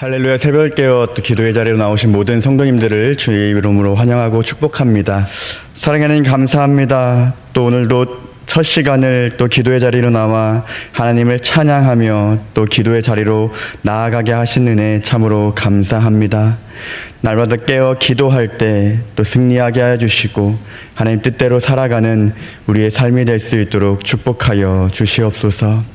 할렐루야. 새벽 깨어 또 기도의 자리로 나오신 모든 성도님들을 주의 이름으로 환영하고 축복합니다. 사랑하는 감사합니다. 또 오늘도 첫 시간을 또 기도의 자리로 나와 하나님을 찬양하며 또 기도의 자리로 나아가게 하신 은혜 참으로 감사합니다. 날마다 깨어 기도할 때 또 승리하게 하여 주시고 하나님 뜻대로 살아가는 우리의 삶이 될 수 있도록 축복하여 주시옵소서.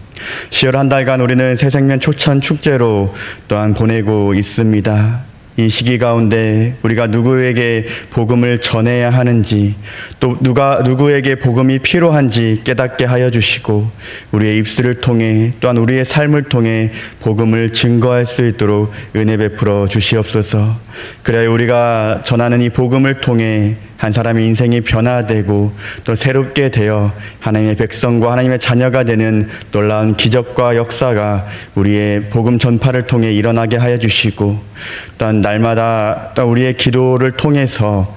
10월 한 달간 우리는 새생명 초천 축제로 또한 보내고 있습니다. 이 시기 가운데 우리가 누구에게 복음을 전해야 하는지 또 누구에게 복음이 필요한지 깨닫게 하여 주시고 우리의 입술을 통해 또한 우리의 삶을 통해 복음을 증거할 수 있도록 은혜 베풀어 주시옵소서. 그래야 우리가 전하는 이 복음을 통해 한 사람의 인생이 변화되고 또 새롭게 되어 하나님의 백성과 하나님의 자녀가 되는 놀라운 기적과 역사가 우리의 복음 전파를 통해 일어나게 하여 주시고 또한 날마다 또 우리의 기도를 통해서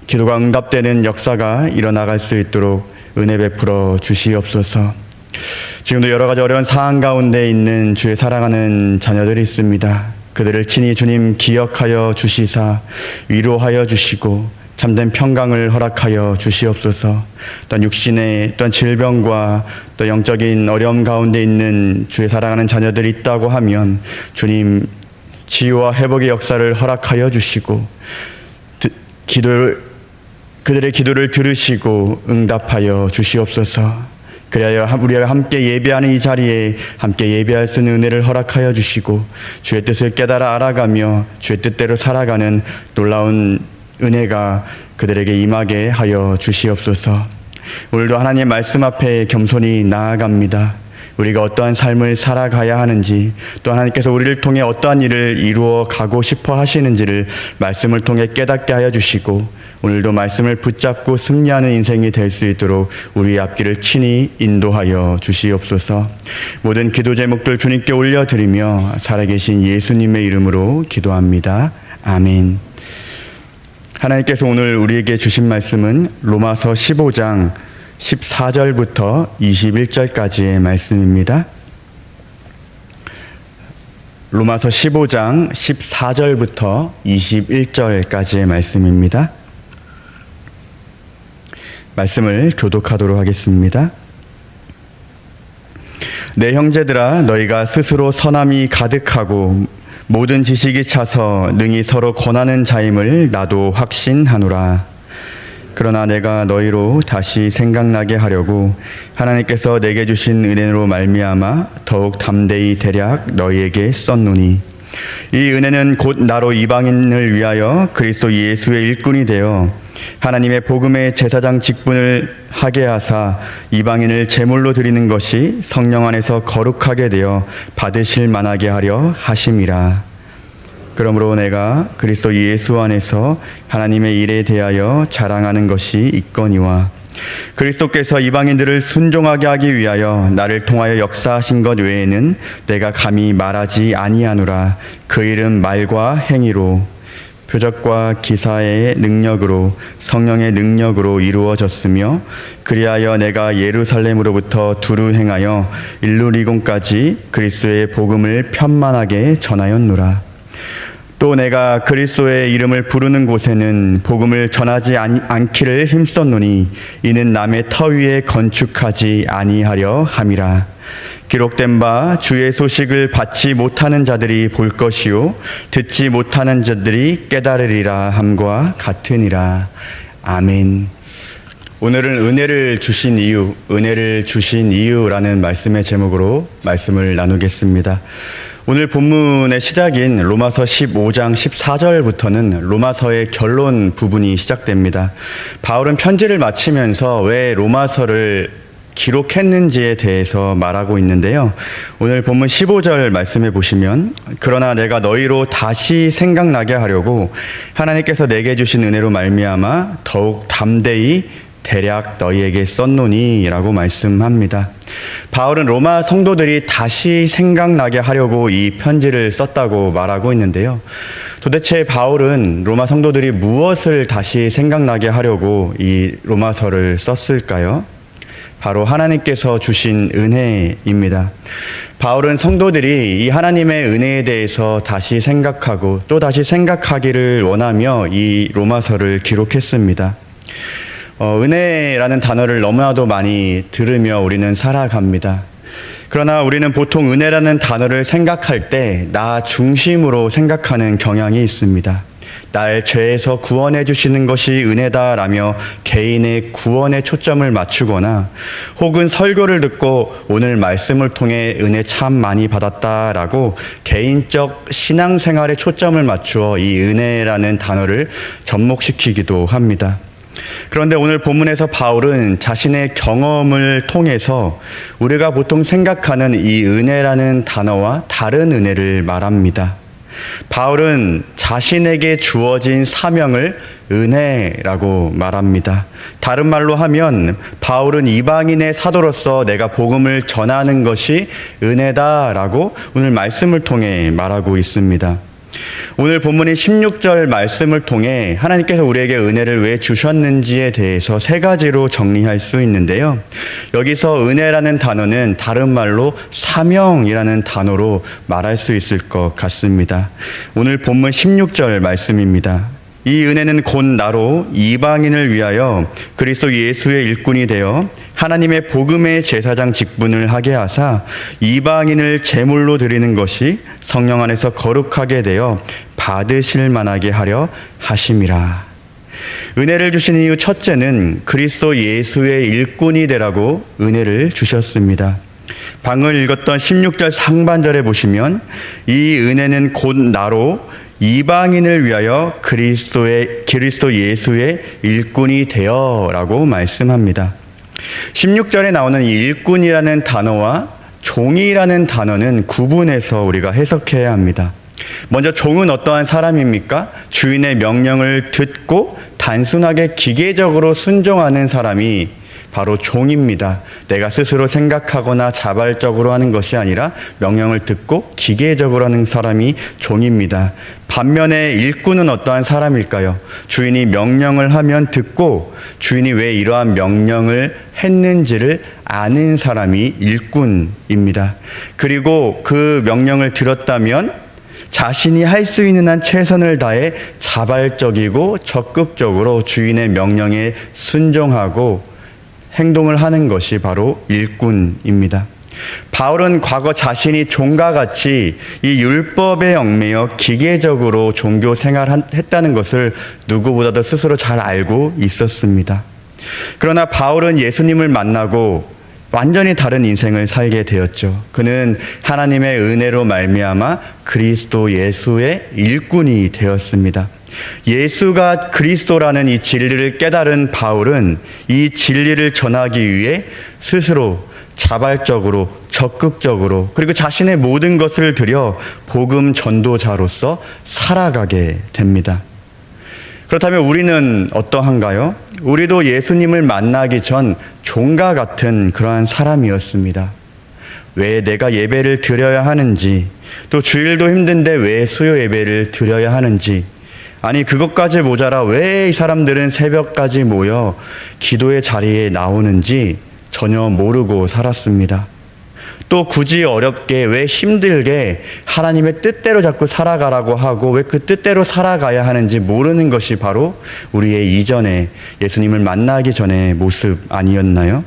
기도가 응답되는 역사가 일어나갈 수 있도록 은혜 베풀어 주시옵소서. 지금도 여러 가지 어려운 상황 가운데 있는 주의 사랑하는 자녀들이 있습니다. 그들을 친히 주님 기억하여 주시사 위로하여 주시고 참된 평강을 허락하여 주시옵소서. 또한 육신의 또한 질병과 또 영적인 어려움 가운데 있는 주의 사랑하는 자녀들이 있다고 하면 주님 치유와 회복의 역사를 허락하여 주시고 그들의 기도를 들으시고 응답하여 주시옵소서. 그래야 우리가 함께 예배하는 이 자리에 함께 예배할 수 있는 은혜를 허락하여 주시고 주의 뜻을 깨달아 알아가며 주의 뜻대로 살아가는 놀라운 은혜가 그들에게 임하게 하여 주시옵소서. 오늘도 하나님의 말씀 앞에 겸손히 나아갑니다. 우리가 어떠한 삶을 살아가야 하는지 또 하나님께서 우리를 통해 어떠한 일을 이루어 가고 싶어 하시는지를 말씀을 통해 깨닫게 하여 주시고 오늘도 말씀을 붙잡고 승리하는 인생이 될 수 있도록 우리의 앞길을 친히 인도하여 주시옵소서. 모든 기도 제목들 주님께 올려드리며 살아계신 예수님의 이름으로 기도합니다. 아멘. 하나님께서 오늘 우리에게 주신 말씀은 로마서 15장 14절부터 21절까지의 말씀입니다. 로마서 15장 14절부터 21절까지의 말씀입니다. 말씀을 교독하도록 하겠습니다. 내 형제들아, 너희가 스스로 선함이 가득하고 모든 지식이 차서 능히 서로 권하는 자임을 나도 확신하노라. 그러나 내가 너희로 다시 생각나게 하려고 하나님께서 내게 주신 은혜로 말미암아 더욱 담대히 대략 너희에게 썼노니 이 은혜는 곧 나로 이방인을 위하여 그리스도 예수의 일꾼이 되어 하나님의 복음의 제사장 직분을 하게 하사 이방인을 제물로 드리는 것이 성령 안에서 거룩하게 되어 받으실 만하게 하려 하심이라. 그러므로 내가 그리스도 예수 안에서 하나님의 일에 대하여 자랑하는 것이 있거니와 그리스도께서 이방인들을 순종하게 하기 위하여 나를 통하여 역사하신 것 외에는 내가 감히 말하지 아니하노라. 그 일은 말과 행위로 표적과 기사의 능력으로 성령의 능력으로 이루어졌으며 그리하여 내가 예루살렘으로부터 두루 행하여 일루리곤까지 그리스도의 복음을 편만하게 전하였노라. 또 내가 그리스도의 이름을 부르는 곳에는 복음을 전하지 않기를 힘썼노니 이는 남의 터 위에 건축하지 아니하려 함이라. 기록된 바 주의 소식을 받지 못하는 자들이 볼 것이요 듣지 못하는 자들이 깨달으리라 함과 같으니라. 아멘. 오늘은 은혜를 주신 이유라는 말씀의 제목으로 말씀을 나누겠습니다. 오늘 본문의 시작인 로마서 15장 14절부터는 로마서의 결론 부분이 시작됩니다. 바울은 편지를 마치면서 왜 로마서를 기록했는지에 대해서 말하고 있는데요. 오늘 본문 15절 말씀해 보시면 그러나 내가 너희로 다시 생각나게 하려고 하나님께서 내게 주신 은혜로 말미암아 더욱 담대히 대략 너희에게 썼노니 라고 말씀합니다. 바울은 로마 성도들이 다시 생각나게 하려고 이 편지를 썼다고 말하고 있는데요. 도대체 바울은 로마 성도들이 무엇을 다시 생각나게 하려고 이 로마서를 썼을까요? 바로 하나님께서 주신 은혜입니다. 바울은 성도들이 이 하나님의 은혜에 대해서 다시 생각하고 또 다시 생각하기를 원하며 이 로마서를 기록했습니다. 은혜라는 단어를 너무나도 많이 들으며 우리는 살아갑니다. 그러나 우리는 보통 은혜라는 단어를 생각할 때 나 중심으로 생각하는 경향이 있습니다. 날 죄에서 구원해 주시는 것이 은혜다라며 개인의 구원에 초점을 맞추거나 혹은 설교를 듣고 오늘 말씀을 통해 은혜 참 많이 받았다라고 개인적 신앙생활에 초점을 맞추어 이 은혜라는 단어를 접목시키기도 합니다. 그런데 오늘 본문에서 바울은 자신의 경험을 통해서 우리가 보통 생각하는 이 은혜라는 단어와 다른 은혜를 말합니다. 바울은 자신에게 주어진 사명을 은혜라고 말합니다. 다른 말로 하면 바울은 이방인의 사도로서 내가 복음을 전하는 것이 은혜다라고 오늘 말씀을 통해 말하고 있습니다. 오늘 본문인 16절 말씀을 통해 하나님께서 우리에게 은혜를 왜 주셨는지에 대해서 세 가지로 정리할 수 있는데요. 여기서 은혜라는 단어는 다른 말로 사명이라는 단어로 말할 수 있을 것 같습니다. 오늘 본문 16절 말씀입니다. 이 은혜는 곧 나로 이방인을 위하여 그리스도 예수의 일꾼이 되어 하나님의 복음의 제사장 직분을 하게 하사 이방인을 제물로 드리는 것이 성령 안에서 거룩하게 되어 받으실 만하게 하려 하심이라. 은혜를 주신 이유 첫째는 그리스도 예수의 일꾼이 되라고 은혜를 주셨습니다. 방금 읽었던 16절 상반절에 보시면 이 은혜는 곧 나로 이방인을 위하여 그리스도 예수의 일꾼이 되어라고 말씀합니다. 16절에 나오는 이 일꾼이라는 단어와 종이라는 단어는 구분해서 우리가 해석해야 합니다. 먼저 종은 어떠한 사람입니까? 주인의 명령을 듣고 단순하게 기계적으로 순종하는 사람이 바로 종입니다. 내가 스스로 생각하거나 자발적으로 하는 것이 아니라 명령을 듣고 기계적으로 하는 사람이 종입니다. 반면에 일꾼은 어떠한 사람일까요? 주인이 명령을 하면 듣고 주인이 왜 이러한 명령을 했는지를 아는 사람이 일꾼입니다. 그리고 그 명령을 들었다면 자신이 할 수 있는 한 최선을 다해 자발적이고 적극적으로 주인의 명령에 순종하고 행동을 하는 것이 바로 일꾼입니다. 바울은 과거 자신이 종과 같이 이 율법에 얽매여 기계적으로 종교 생활했다는 것을 누구보다도 스스로 잘 알고 있었습니다. 그러나 바울은 예수님을 만나고 완전히 다른 인생을 살게 되었죠. 그는 하나님의 은혜로 말미암아 그리스도 예수의 일꾼이 되었습니다. 예수가 그리스도라는 이 진리를 깨달은 바울은 이 진리를 전하기 위해 스스로 자발적으로 적극적으로 그리고 자신의 모든 것을 들여 복음 전도자로서 살아가게 됩니다. 그렇다면 우리는 어떠한가요? 우리도 예수님을 만나기 전 종과 같은 그러한 사람이었습니다. 왜 내가 예배를 드려야 하는지, 또 주일도 힘든데 왜 수요 예배를 드려야 하는지, 아니 그것까지 모자라 왜 이 사람들은 새벽까지 모여 기도의 자리에 나오는지 전혀 모르고 살았습니다. 또 굳이 어렵게 왜 힘들게 하나님의 뜻대로 자꾸 살아가라고 하고 왜 그 뜻대로 살아가야 하는지 모르는 것이 바로 우리의 이전에 예수님을 만나기 전의 모습 아니었나요?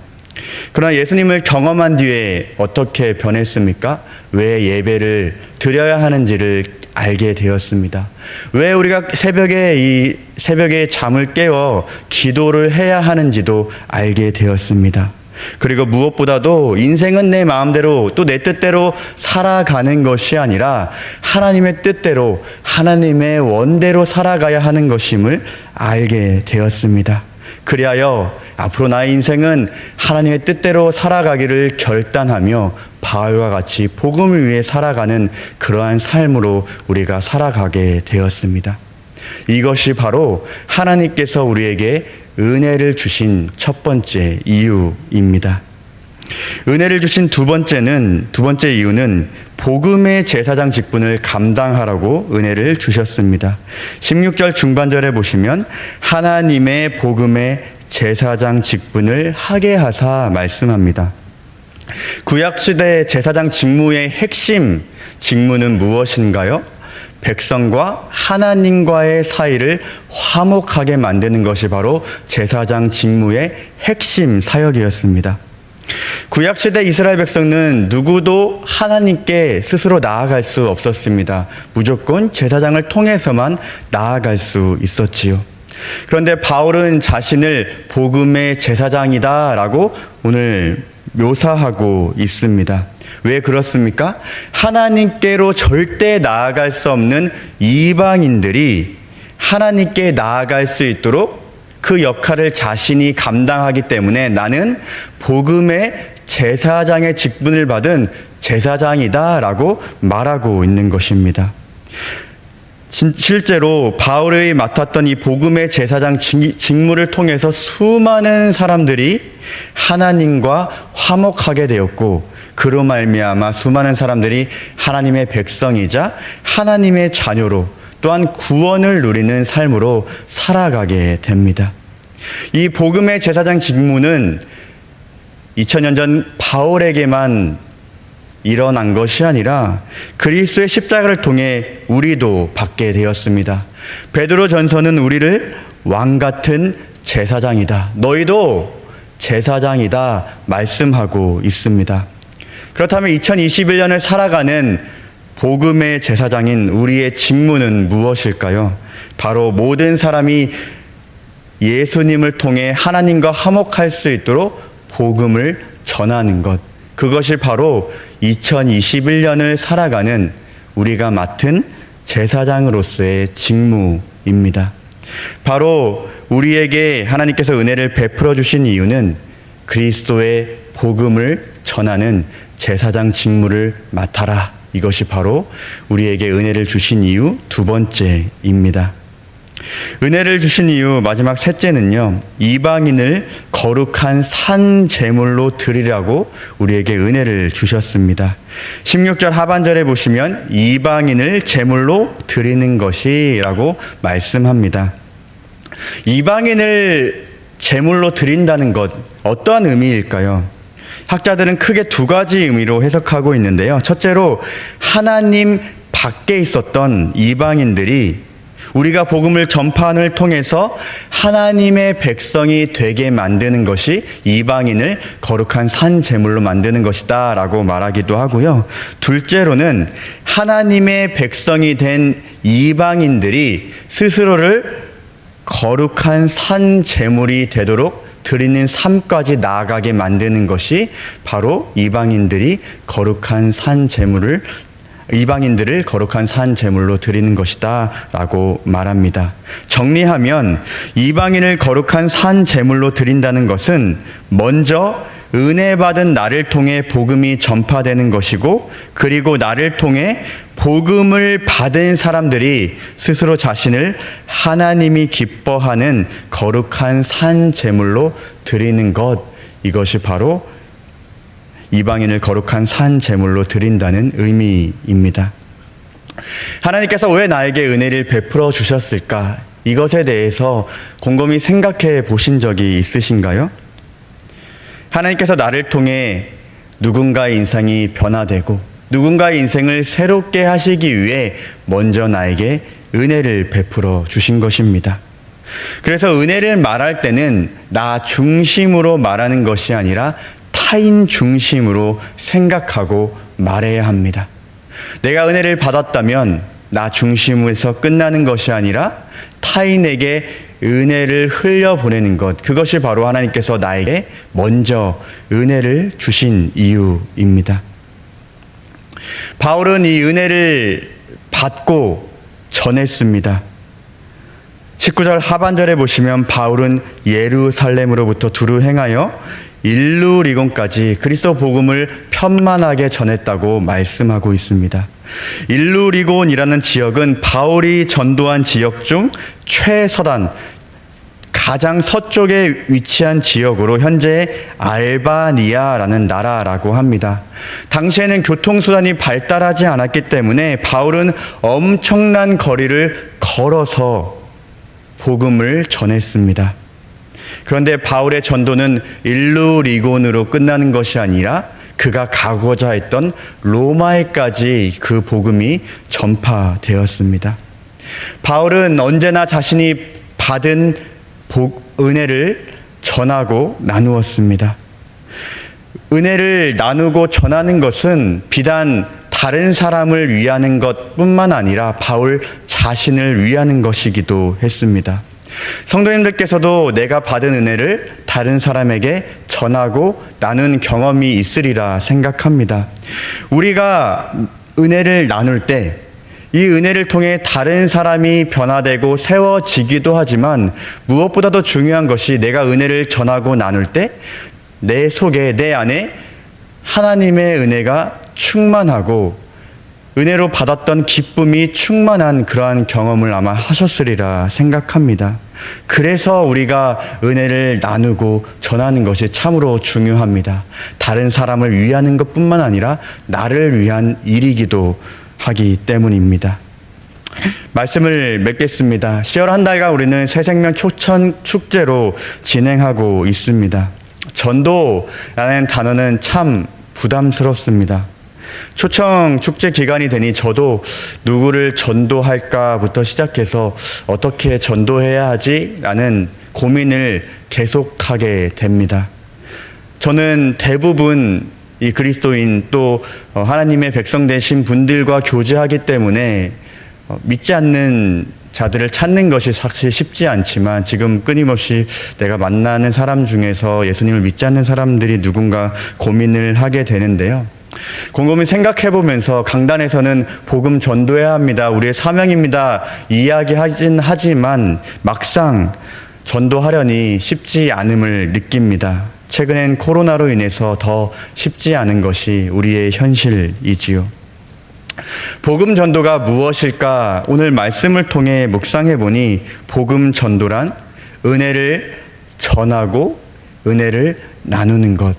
그러나 예수님을 경험한 뒤에 어떻게 변했습니까? 왜 예배를 드려야 하는지를 알게 되었습니다. 왜 우리가 새벽에 잠을 깨워 기도를 해야 하는지도 알게 되었습니다. 그리고 무엇보다도 인생은 내 마음대로 또 내 뜻대로 살아가는 것이 아니라 하나님의 뜻대로 하나님의 원대로 살아가야 하는 것임을 알게 되었습니다. 그리하여 앞으로 나의 인생은 하나님의 뜻대로 살아가기를 결단하며 바울과 같이 복음을 위해 살아가는 그러한 삶으로 우리가 살아가게 되었습니다. 이것이 바로 하나님께서 우리에게 은혜를 주신 첫 번째 이유입니다. 은혜를 주신 두 번째 이유는 복음의 제사장 직분을 감당하라고 은혜를 주셨습니다. 16절 중반절에 보시면 하나님의 복음의 제사장 직분을 하게 하사 말씀합니다. 구약시대 제사장 직무의 핵심 직무는 무엇인가요? 백성과 하나님과의 사이를 화목하게 만드는 것이 바로 제사장 직무의 핵심 사역이었습니다. 구약시대 이스라엘 백성은 누구도 하나님께 스스로 나아갈 수 없었습니다. 무조건 제사장을 통해서만 나아갈 수 있었지요. 그런데 바울은 자신을 복음의 제사장이다라고 오늘 묘사하고 있습니다. 왜 그렇습니까? 하나님께로 절대 나아갈 수 없는 이방인들이 하나님께 나아갈 수 있도록 그 역할을 자신이 감당하기 때문에 나는 복음의 제사장의 직분을 받은 제사장이다라고 말하고 있는 것입니다. 실제로 바울이 맡았던 이 복음의 제사장 직무를 통해서 수많은 사람들이 하나님과 화목하게 되었고, 그로 말미암아 수많은 사람들이 하나님의 백성이자 하나님의 자녀로 또한 구원을 누리는 삶으로 살아가게 됩니다. 이 복음의 제사장 직무는 2000년 전 바울에게만 일어난 것이 아니라 그리스도의 십자가를 통해 우리도 받게 되었습니다. 베드로전서는 우리를 왕같은 제사장이다, 너희도 제사장이다 말씀하고 있습니다. 그렇다면 2021년을 살아가는 복음의 제사장인 우리의 직무는 무엇일까요? 바로 모든 사람이 예수님을 통해 하나님과 화목할 수 있도록 복음을 전하는 것, 그것이 바로 2021년을 살아가는 우리가 맡은 제사장으로서의 직무입니다. 바로 우리에게 하나님께서 은혜를 베풀어 주신 이유는 그리스도의 복음을 전하는 제사장 직무를 맡아라, 이것이 바로 우리에게 은혜를 주신 이유 두 번째입니다. 은혜를 주신 이유 마지막 셋째는요, 이방인을 거룩한 산 제물로 드리라고 우리에게 은혜를 주셨습니다. 16절 하반절에 보시면 이방인을 제물로 드리는 것이라고 말씀합니다. 이방인을 제물로 드린다는 것, 어떠한 의미일까요? 학자들은 크게 두 가지 의미로 해석하고 있는데요. 첫째로 하나님 밖에 있었던 이방인들이 우리가 복음을 전파를 통해서 하나님의 백성이 되게 만드는 것이 이방인을 거룩한 산 제물로 만드는 것이다 라고 말하기도 하고요. 둘째로는 하나님의 백성이 된 이방인들이 스스로를 거룩한 산 제물이 되도록 드리는 삶까지 나아가게 만드는 것이 바로 이방인들을 거룩한 산 제물로 드리는 것이다 라고 말합니다. 정리하면 이방인을 거룩한 산 제물로 드린다는 것은 먼저 은혜 받은 나를 통해 복음이 전파되는 것이고, 그리고 나를 통해 복음을 받은 사람들이 스스로 자신을 하나님이 기뻐하는 거룩한 산 제물로 드리는 것, 이것이 바로 이방인을 거룩한 산 제물로 드린다는 의미입니다. 하나님께서 왜 나에게 은혜를 베풀어 주셨을까? 이것에 대해서 곰곰이 생각해 보신 적이 있으신가요? 하나님께서 나를 통해 누군가의 인생이 변화되고 누군가의 인생을 새롭게 하시기 위해 먼저 나에게 은혜를 베풀어 주신 것입니다. 그래서 은혜를 말할 때는 나 중심으로 말하는 것이 아니라 타인 중심으로 생각하고 말해야 합니다. 내가 은혜를 받았다면 나 중심에서 끝나는 것이 아니라 타인에게 은혜를 흘려보내는 것, 그것이 바로 하나님께서 나에게 먼저 은혜를 주신 이유입니다. 바울은 이 은혜를 받고 전했습니다. 19절 하반절에 보시면 바울은 예루살렘으로부터 두루 행하여 일루리곤까지 그리스도 복음을 편만하게 전했다고 말씀하고 있습니다. 일루리곤이라는 지역은 바울이 전도한 지역 중 최서단, 가장 서쪽에 위치한 지역으로 현재 알바니아라는 나라라고 합니다. 당시에는 교통수단이 발달하지 않았기 때문에 바울은 엄청난 거리를 걸어서 복음을 전했습니다. 그런데 바울의 전도는 일루리곤으로 끝나는 것이 아니라 그가 가고자 했던 로마에까지 그 복음이 전파되었습니다. 바울은 언제나 자신이 받은 은혜를 전하고 나누었습니다. 은혜를 나누고 전하는 것은 비단 다른 사람을 위하는 것뿐만 아니라 바울 자신을 위하는 것이기도 했습니다. 성도님들께서도 내가 받은 은혜를 다른 사람에게 전하고 나눈 경험이 있으리라 생각합니다. 우리가 은혜를 나눌 때 이 은혜를 통해 다른 사람이 변화되고 세워지기도 하지만 무엇보다도 중요한 것이 내가 은혜를 전하고 나눌 때 내 속에, 내 안에 하나님의 은혜가 충만하고 은혜로 받았던 기쁨이 충만한 그러한 경험을 아마 하셨으리라 생각합니다. 그래서 우리가 은혜를 나누고 전하는 것이 참으로 중요합니다. 다른 사람을 위하는 것뿐만 아니라 나를 위한 일이기도 하기 때문입니다. 말씀을 맺겠습니다. 10월 한 달간 우리는 새생명 초청 축제로 진행하고 있습니다. 전도라는 단어는 참 부담스럽습니다. 초청 축제 기간이 되니 저도 누구를 전도할까부터 시작해서 어떻게 전도해야 하지? 라는 고민을 계속하게 됩니다. 저는 대부분 이 그리스도인 또 하나님의 백성 되신 분들과 교제하기 때문에 믿지 않는 자들을 찾는 것이 사실 쉽지 않지만 지금 끊임없이 내가 만나는 사람 중에서 예수님을 믿지 않는 사람들이 누군가 고민을 하게 되는데요. 곰곰이 생각해보면서 강단에서는 복음 전도해야 합니다. 우리의 사명입니다. 이야기하진 하지만 막상 전도하려니 쉽지 않음을 느낍니다. 최근엔 코로나로 인해서 더 쉽지 않은 것이 우리의 현실이지요. 복음 전도가 무엇일까? 오늘 말씀을 통해 묵상해 보니 복음 전도란 은혜를 전하고 은혜를 나누는 것.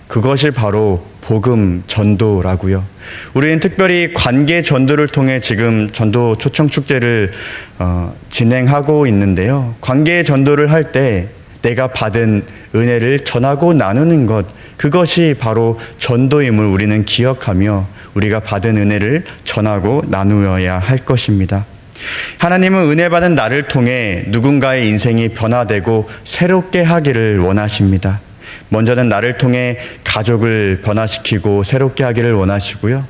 그것이 바로 복음 전도라고요. 우리는 특별히 관계 전도를 통해 지금 전도 초청 축제를 진행하고 있는데요. 관계 전도를 할 때 내가 받은 은혜를 전하고 나누는 것, 그것이 바로 전도임을 우리는 기억하며 우리가 받은 은혜를 전하고 나누어야 할 것입니다. 하나님은 은혜 받은 나를 통해 누군가의 인생이 변화되고 새롭게 하기를 원하십니다. 먼저는 나를 통해 가족을 변화시키고 새롭게 하기를 원하시고요.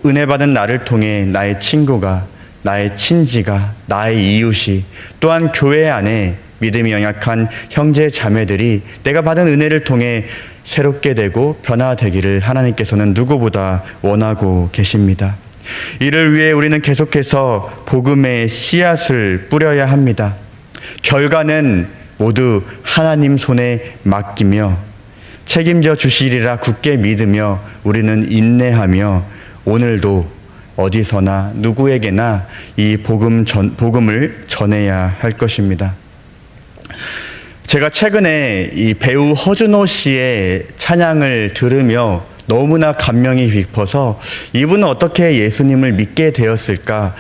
은혜 받은 나를 통해 나의 친구가, 나의 친지가, 나의 이웃이, 또한 교회 안에 믿음이 연약한 형제 자매들이 내가 받은 은혜를 통해 새롭게 되고 변화되기를 하나님께서는 누구보다 원하고 계십니다. 이를 위해 우리는 계속해서 복음의 씨앗을 뿌려야 합니다. 결과는 모두 하나님 손에 맡기며 책임져 주시리라 굳게 믿으며 우리는 인내하며 오늘도 어디서나 누구에게나 이 복음을 전해야 할 것입니다. 제가 최근에 이 배우 허준호 씨의 찬양을 들으며 너무나 감명이 깊어서 이분은 어떻게 예수님을 믿게 되었을까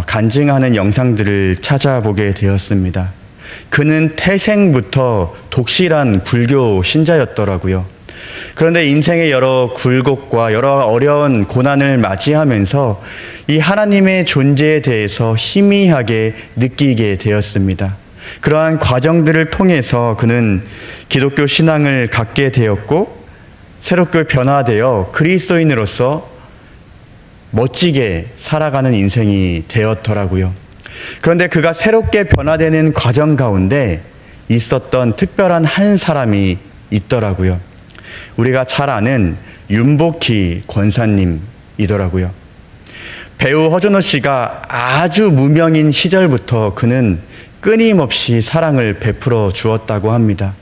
간증하는 영상들을 찾아보게 되었습니다. 그는 태생부터 독실한 불교 신자였더라고요. 그런데 인생의 여러 굴곡과 여러 어려운 고난을 맞이하면서 이 하나님의 존재에 대해서 희미하게 느끼게 되었습니다. 그러한 과정들을 통해서 그는 기독교 신앙을 갖게 되었고 새롭게 변화되어 그리스도인으로서 멋지게 살아가는 인생이 되었더라고요. 그런데 그가 새롭게 변화되는 과정 가운데 있었던 특별한 한 사람이 있더라고요. 우리가 잘 아는 윤복희 권사님이더라고요. 배우 허준호 씨가 아주 무명인 시절부터 그는 끊임없이 사랑을 베풀어 주었다고 합니다.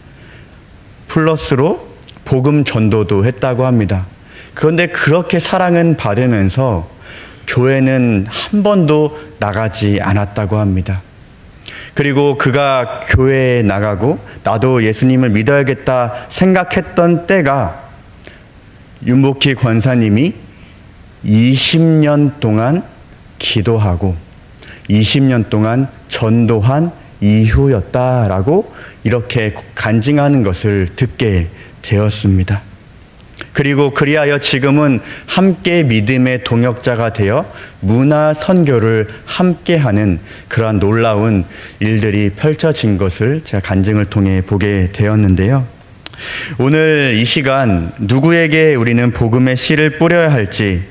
플러스로 복음 전도도 했다고 합니다. 그런데 그렇게 사랑은 받으면서 교회는 한 번도 나가지 않았다고 합니다. 그리고 그가 교회에 나가고 나도 예수님을 믿어야겠다 생각했던 때가 윤복희 권사님이 20년 동안 기도하고 20년 동안 전도한 이후였다라고 이렇게 간증하는 것을 듣게 되었습니다. 그리고 그리하여 지금은 함께 믿음의 동역자가 되어 문화 선교를 함께하는 그러한 놀라운 일들이 펼쳐진 것을 제가 간증을 통해 보게 되었는데요. 오늘 이 시간 누구에게 우리는 복음의 씨를 뿌려야 할지,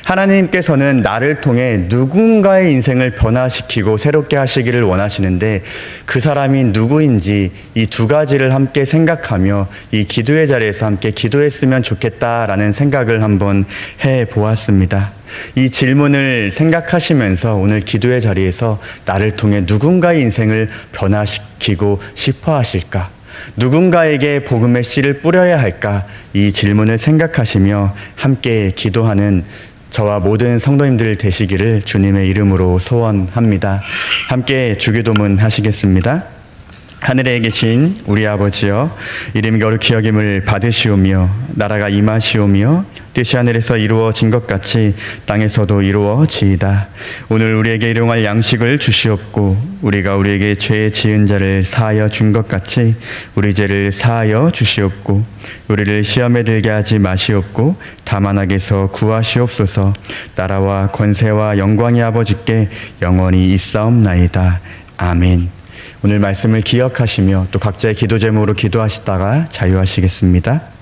하나님께서는 나를 통해 누군가의 인생을 변화시키고 새롭게 하시기를 원하시는데 그 사람이 누구인지 이 두 가지를 함께 생각하며 이 기도의 자리에서 함께 기도했으면 좋겠다라는 생각을 한번 해보았습니다. 이 질문을 생각하시면서 오늘 기도의 자리에서 나를 통해 누군가의 인생을 변화시키고 싶어 하실까? 누군가에게 복음의 씨를 뿌려야 할까? 이 질문을 생각하시며 함께 기도하는 저와 모든 성도님들 되시기를 주님의 이름으로 소원합니다. 함께 주기도문 하시겠습니다. 하늘에 계신 우리 아버지여, 이름이 거룩히 여김을 받으시오며 나라가 임하시오며 뜻이 하늘에서 이루어진 것 같이 땅에서도 이루어지이다. 오늘 우리에게 일용할 양식을 주시옵고 우리가 우리에게 죄 지은 자를 사하여 준 것 같이 우리 죄를 사하여 주시옵고 우리를 시험에 들게 하지 마시옵고 다만 악에서 구하시옵소서. 나라와 권세와 영광이 아버지께 영원히 있사옵나이다. 아멘. 오늘 말씀을 기억하시며 또 각자의 기도 제목으로 기도하시다가 자유하시겠습니다.